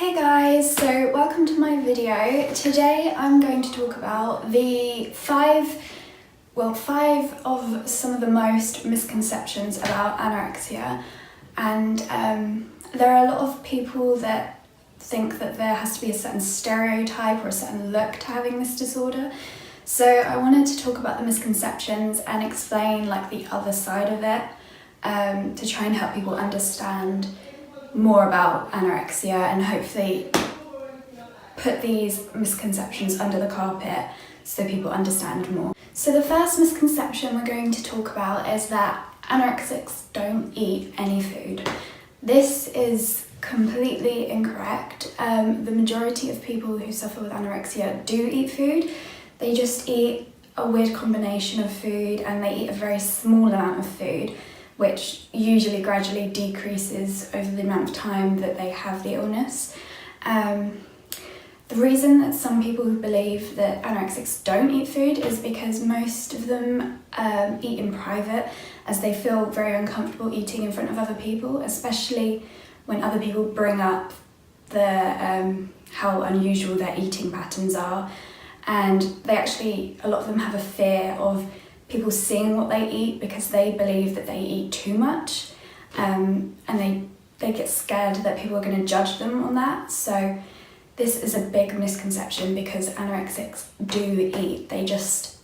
Hey guys, so welcome to my video. Today I'm going to talk about the five of some of the most misconceptions about anorexia. And there are a lot of people that think that there has to be a certain stereotype or a certain look to having this disorder. So I wanted to talk about the misconceptions and explain like the other side of it, to try and help people understand more about anorexia and hopefully put these misconceptions under the carpet so people understand more. So the first misconception we're going to talk about is that anorexics don't eat any food. This is completely incorrect. The majority of people who suffer with anorexia do eat food. They just eat a weird combination of food and they eat a very small amount of food, which usually gradually decreases over the amount of time that they have the illness. The reason that some people believe that anorexics don't eat food is because most of them eat in private, as they feel very uncomfortable eating in front of other people, especially when other people bring up how unusual their eating patterns are. And a lot of them have a fear of people seeing what they eat because they believe that they eat too much, and they get scared that people are going to judge them on that. So this is a big misconception because anorexics do eat. They just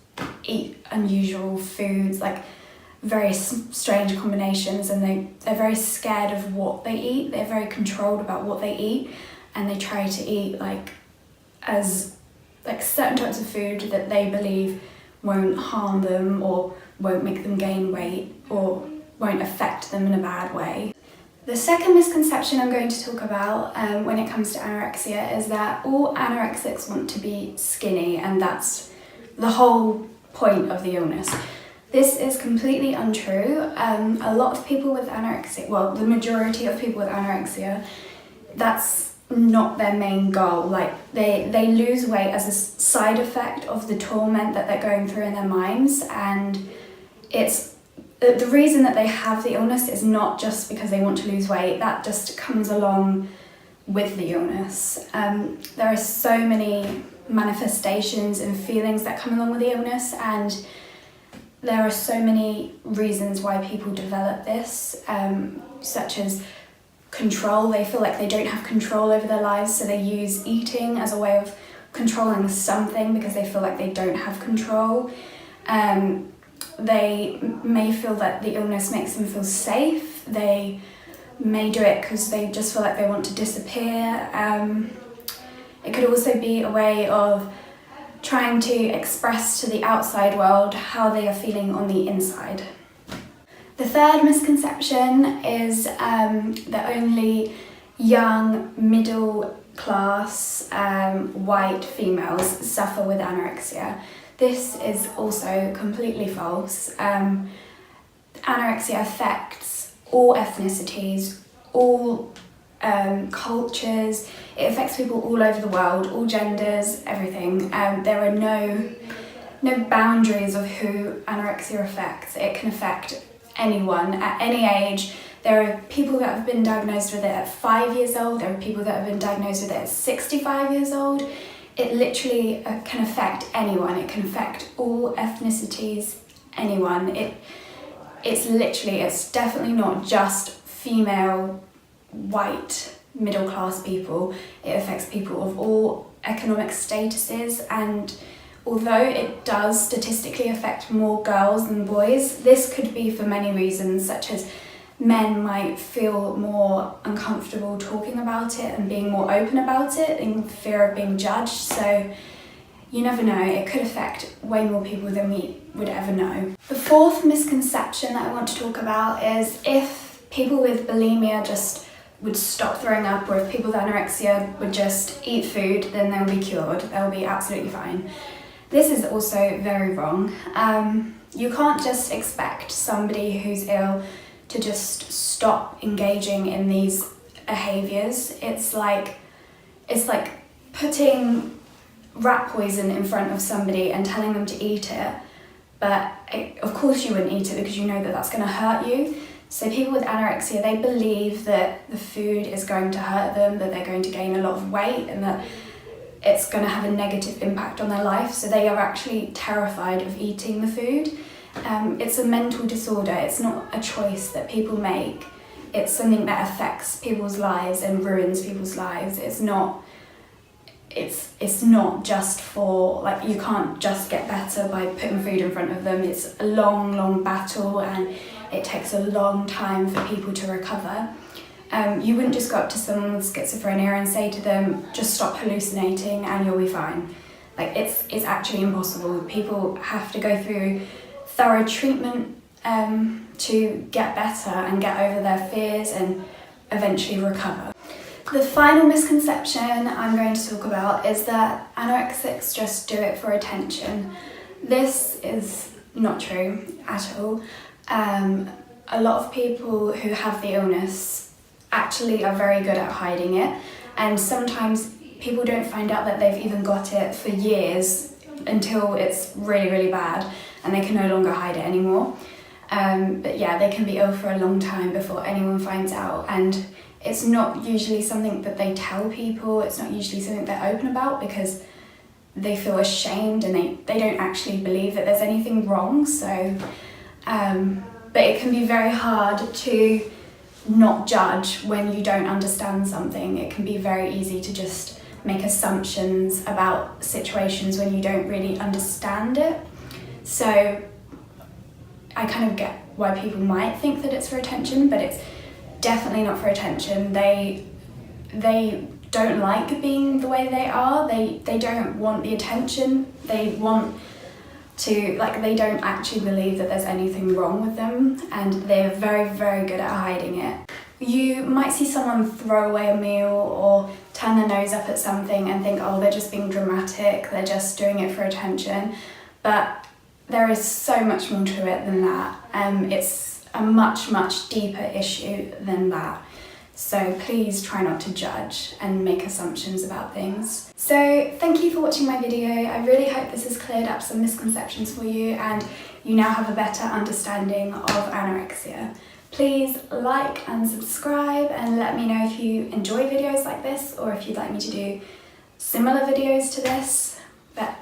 eat unusual foods, like very strange combinations, and they're very scared of what they eat. They're very controlled about what they eat, and they try to eat certain types of food that they believe won't harm them or won't make them gain weight or won't affect them in a bad way. The second misconception I'm going to talk about when it comes to anorexia is that all anorexics want to be skinny, and that's the whole point of the illness. This is completely untrue. A lot of people with anorexia, the majority of people with anorexia, that's not their main goal. Like they lose weight as a side effect of the torment that they're going through in their minds, and it's the reason that they have the illness is not just because they want to lose weight. That just comes along with the illness. There are so many manifestations and feelings that come along with the illness, and there are so many reasons why people develop this, such as control. They feel like they don't have control over their lives, so they use eating as a way of controlling something because they feel like they don't have control. They may feel that the illness makes them feel safe. They may do it because they just feel like they want to disappear. It could also be a way of trying to express to the outside world how they are feeling on the inside. The third misconception is that only young, middle-class, white females suffer with anorexia. This is also completely false. Anorexia affects all ethnicities, all cultures. It affects people all over the world, all genders, everything. There are no boundaries of who anorexia affects. It can affect anyone at any age. There are people that have been diagnosed with it at 5 years old. There are people that have been diagnosed with it at 65 years old. It literally can affect anyone. It can affect all ethnicities, anyone. It's definitely not just female, white, middle class people. It affects people of all economic statuses, and although it does statistically affect more girls than boys, this could be for many reasons, such as men might feel more uncomfortable talking about it and being more open about it in fear of being judged. So you never know, it could affect way more people than we would ever know. The fourth misconception that I want to talk about is if people with bulimia just would stop throwing up, or if people with anorexia would just eat food, then they'll be cured, they'll be absolutely fine. This is also very wrong. You can't just expect somebody who's ill to just stop engaging in these behaviours. It's like putting rat poison in front of somebody and telling them to eat it, but of course you wouldn't eat it because you know that that's going to hurt you. So people with anorexia, they believe that the food is going to hurt them, that they're going to gain a lot of weight, and that it's going to have a negative impact on their life. So they are actually terrified of eating the food. It's a mental disorder. It's not a choice that people make. It's something that affects people's lives and ruins people's lives. It's not just for, like, you can't just get better by putting food in front of them. It's a long battle, and it takes a long time for people to recover. You wouldn't just go up to someone with schizophrenia and say to them, just stop hallucinating and you'll be fine. Like, it's actually impossible. People have to go through thorough treatment to get better and get over their fears and eventually recover. The final misconception I'm going to talk about is that anorexics just do it for attention. This is not true at all. A lot of people who have the illness actually are very good at hiding it, and sometimes people don't find out that they've even got it for years until it's really bad and they can no longer hide it anymore. But yeah, they can be ill for a long time before anyone finds out, and it's not usually something that they tell people. It's not usually something they're open about because they feel ashamed and they don't actually believe that there's anything wrong. So but it can be very hard to not judge when you don't understand something. It can be very easy to just make assumptions about situations when you don't really understand it. So I kind of get why people might think that it's for attention, but it's definitely not for attention. They don't like being the way they are. They don't want the attention. They want to, like, they don't actually believe that there's anything wrong with them, and they're very good at hiding it. You might see someone throw away a meal or turn their nose up at something and think, oh, they're just being dramatic, they're just doing it for attention. But there is so much more to it than that. It's a much deeper issue than that. So please try not to judge and make assumptions about things. So thank you for watching my video. I really hope this has cleared up some misconceptions for you and you now have a better understanding of anorexia. Please like and subscribe and let me know if you enjoy videos like this or if you'd like me to do similar videos to this. But